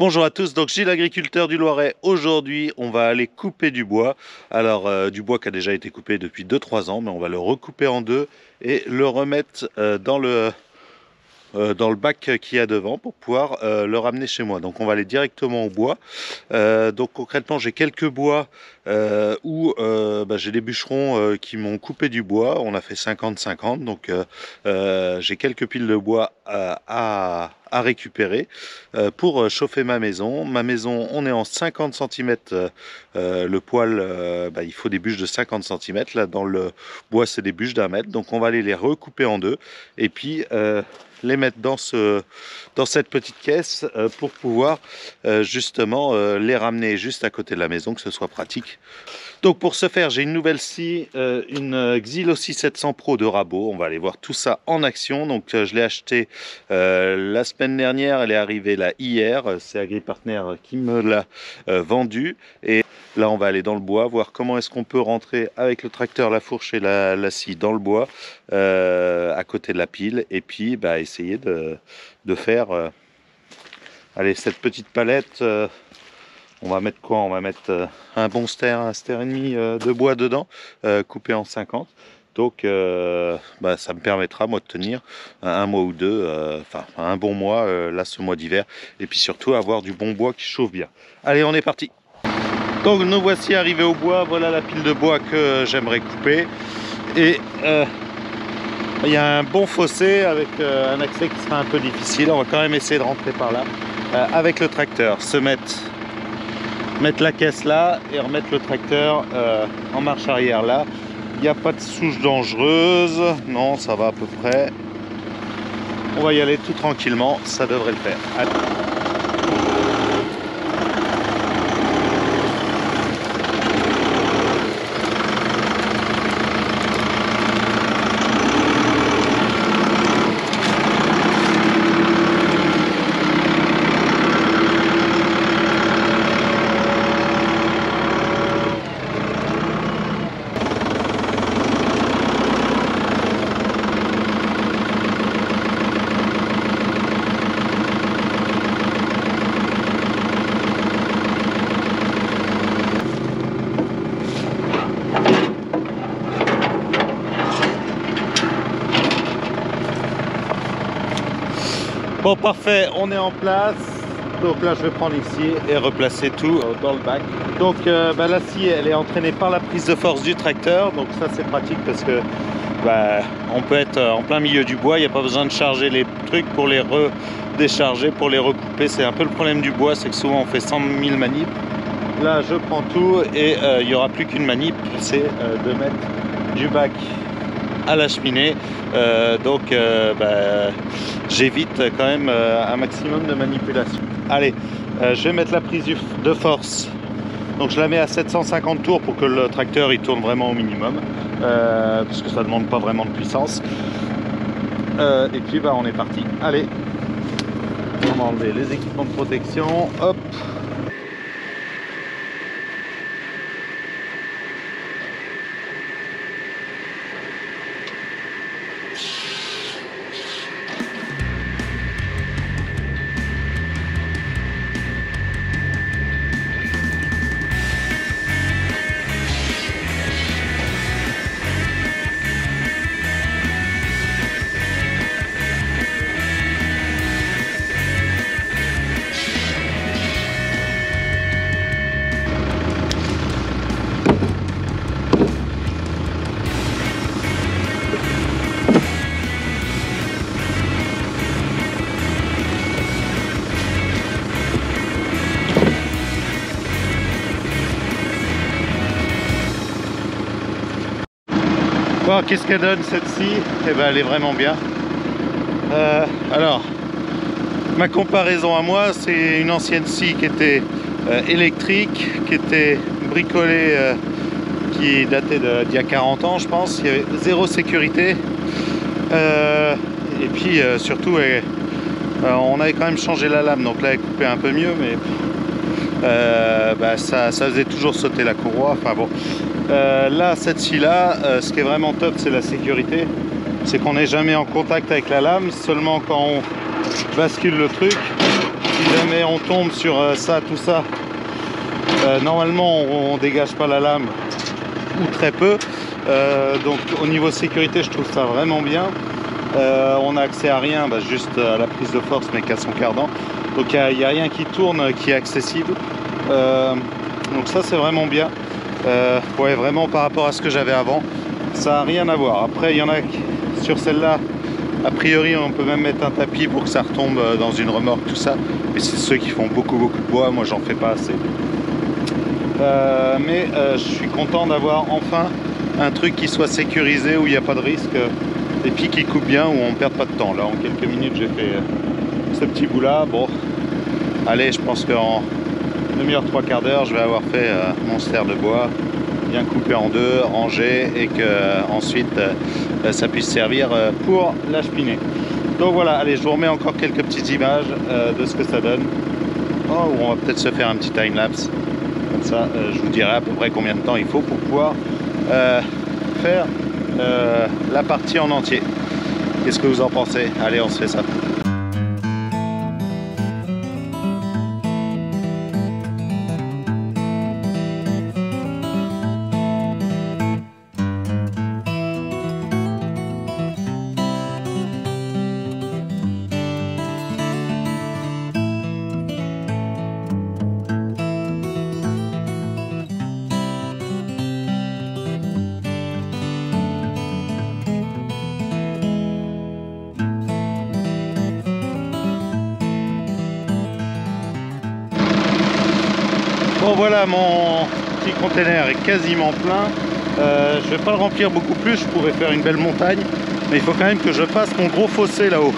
Bonjour à tous, donc Gilles, agriculteur du Loiret. Aujourd'hui, on va aller couper du bois. Alors, du bois qui a déjà été coupé depuis 2-3 ans, mais on va le recouper en deux et le remettre dans le bac qu'il y a devant pour pouvoir le ramener chez moi. Donc on va aller directement au bois. Donc concrètement j'ai quelques bois où j'ai des bûcherons qui m'ont coupé du bois. On a fait 50-50, donc j'ai quelques piles de bois à récupérer pour chauffer ma maison. Ma maison, on est en 50 cm, le poêle, il faut des bûches de 50 cm. Là dans le bois c'est des bûches d'1 mètre, donc on va aller les recouper en deux et puis les mettre dans cette petite caisse pour pouvoir justement les ramener juste à côté de la maison, que ce soit pratique. Donc pour ce faire, j'ai une nouvelle scie, une Xylo 6700 Pro de Rabo. On va aller voir tout ça en action. Donc je l'ai acheté la semaine dernière, elle est arrivée là hier. C'est AgriPartner qui me l'a vendu. Et là on va aller dans le bois, voir comment est-ce qu'on peut rentrer avec le tracteur, la fourche et la scie dans le bois à côté de la pile. Et puis essayer de faire cette petite palette. On va mettre quoi? On va mettre un bon un ster et demi de bois dedans, coupé en 50. Donc ça me permettra moi de tenir un mois ou deux, un bon mois là ce mois d'hiver. Et puis surtout avoir du bon bois qui chauffe bien. Allez, on est parti. Donc nous voici arrivés au bois. Voilà la pile de bois que j'aimerais couper. Et il y a un bon fossé avec un accès qui sera un peu difficile. On va quand même essayer de rentrer par là avec le tracteur, mettre la caisse là et remettre le tracteur en marche arrière là. Il n'y a pas de souche dangereuse, non, ça va à peu près. On va y aller tout tranquillement, ça devrait le faire. Allez. Bon, parfait, on est en place. Donc là je vais prendre ici et replacer tout dans le bac. Donc la scie elle est entraînée par la prise de force du tracteur. Donc ça c'est pratique parce que on peut être en plein milieu du bois. Il n'y a pas besoin de charger les trucs pour les redécharger, pour les recouper. C'est un peu le problème du bois, c'est que souvent on fait 100 000 manips. Là je prends tout et il n'y aura plus qu'une manip, c'est de mettre du bac à la cheminée. J'évite quand même un maximum de manipulation. Allez, je vais mettre la prise de force. Donc je la mets à 750 tours pour que le tracteur il tourne vraiment au minimum, parce que ça demande pas vraiment de puissance. Et puis on est parti. Allez, on va enlever les équipements de protection. Hop. Bon, qu'est-ce qu'elle donne cette scie? Eh ben, elle est vraiment bien. Alors, ma comparaison à moi, c'est une ancienne scie qui était électrique, qui était bricolée, qui datait d'il y a 40 ans, je pense. Il y avait zéro sécurité. Et puis surtout, on avait quand même changé la lame, donc là, elle coupait un peu mieux, mais ça faisait toujours sauter la courroie. Enfin bon. Là, cette scie-là, ce qui est vraiment top, c'est la sécurité. C'est qu'on n'est jamais en contact avec la lame, seulement quand on bascule le truc, si jamais on tombe sur ça, tout ça, normalement on dégage pas la lame ou très peu. Donc au niveau sécurité, je trouve ça vraiment bien. On a accès à rien, juste à la prise de force mais qu'à son cardan. Donc il n'y a rien qui tourne qui est accessible. Donc ça c'est vraiment bien. Ouais, vraiment par rapport à ce que j'avais avant, ça n'a rien à voir. Après il y en a sur celle-là, a priori on peut même mettre un tapis pour que ça retombe dans une remorque, tout ça. Mais c'est ceux qui font beaucoup de bois, moi j'en fais pas assez. Mais je suis content d'avoir enfin un truc qui soit sécurisé, où il n'y a pas de risque, et puis qui coupe bien, où on ne perd pas de temps. Là en quelques minutes j'ai fait ce petit bout là. Bon, allez, je pense qu'en demi-heure, trois quarts d'heure je vais avoir fait mon ster de bois bien coupé en deux, rangé, et que ensuite ça puisse servir pour l'acheminer. Donc voilà, allez, je vous remets encore quelques petites images de ce que ça donne. Oh, on va peut-être se faire un petit time-lapse. Comme ça, je vous dirai à peu près combien de temps il faut pour pouvoir faire la partie en entier. Qu'est-ce que vous en pensez? Allez, on se fait ça. Bon voilà, mon petit container est quasiment plein. Je vais pas le remplir beaucoup plus, je pourrais faire une belle montagne, mais il faut quand même que je fasse mon gros fossé là-haut.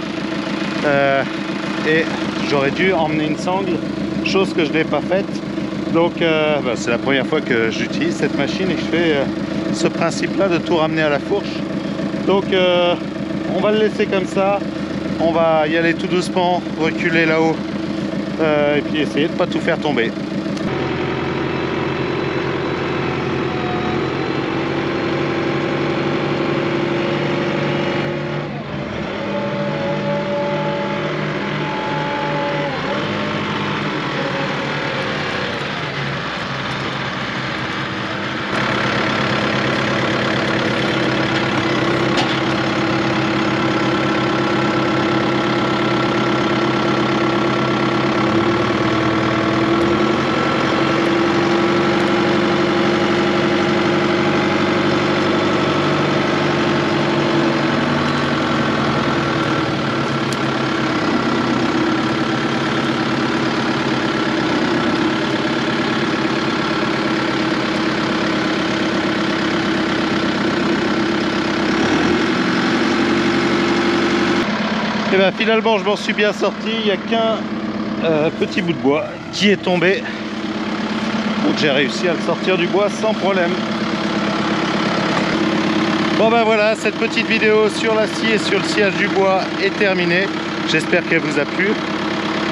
Et j'aurais dû emmener une sangle, chose que je n'ai pas faite. Donc c'est la première fois que j'utilise cette machine et que je fais ce principe-là de tout ramener à la fourche. Donc on va le laisser comme ça. On va y aller tout doucement, reculer là-haut et puis essayer de ne pas tout faire tomber. Et bien finalement je m'en suis bien sorti, il n'y a qu'un petit bout de bois qui est tombé. Donc j'ai réussi à le sortir du bois sans problème. Bon ben voilà, cette petite vidéo sur la scie et sur le sciage du bois est terminée. J'espère qu'elle vous a plu.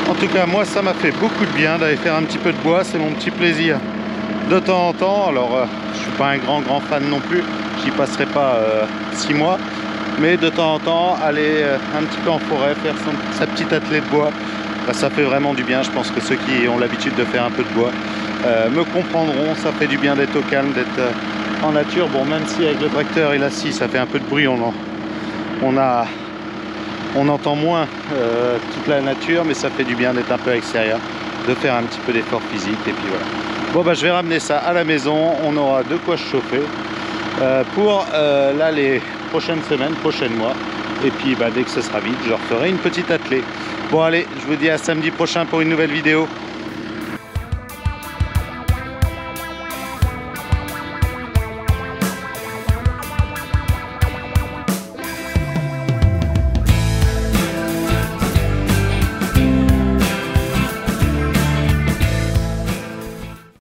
En tout cas moi ça m'a fait beaucoup de bien d'aller faire un petit peu de bois, c'est mon petit plaisir de temps en temps. Alors je suis pas un grand fan non plus, j'y passerai pas 6 mois. Mais de temps en temps, aller un petit peu en forêt, faire sa petite attelée de bois, ça fait vraiment du bien. Je pense que ceux qui ont l'habitude de faire un peu de bois me comprendront. Ça fait du bien d'être au calme, d'être en nature. Bon, même si avec le tracteur et la scie, ça fait un peu de bruit, on entend moins toute la nature, mais ça fait du bien d'être un peu à l'extérieur, de faire un petit peu d'effort physique, et puis voilà. Bon, bah, je vais ramener ça à la maison. On aura de quoi se chauffer pour là les prochaines semaines, prochains mois, et puis dès que ce sera vide, je referai une petite attelée. Bon allez, je vous dis à samedi prochain pour une nouvelle vidéo.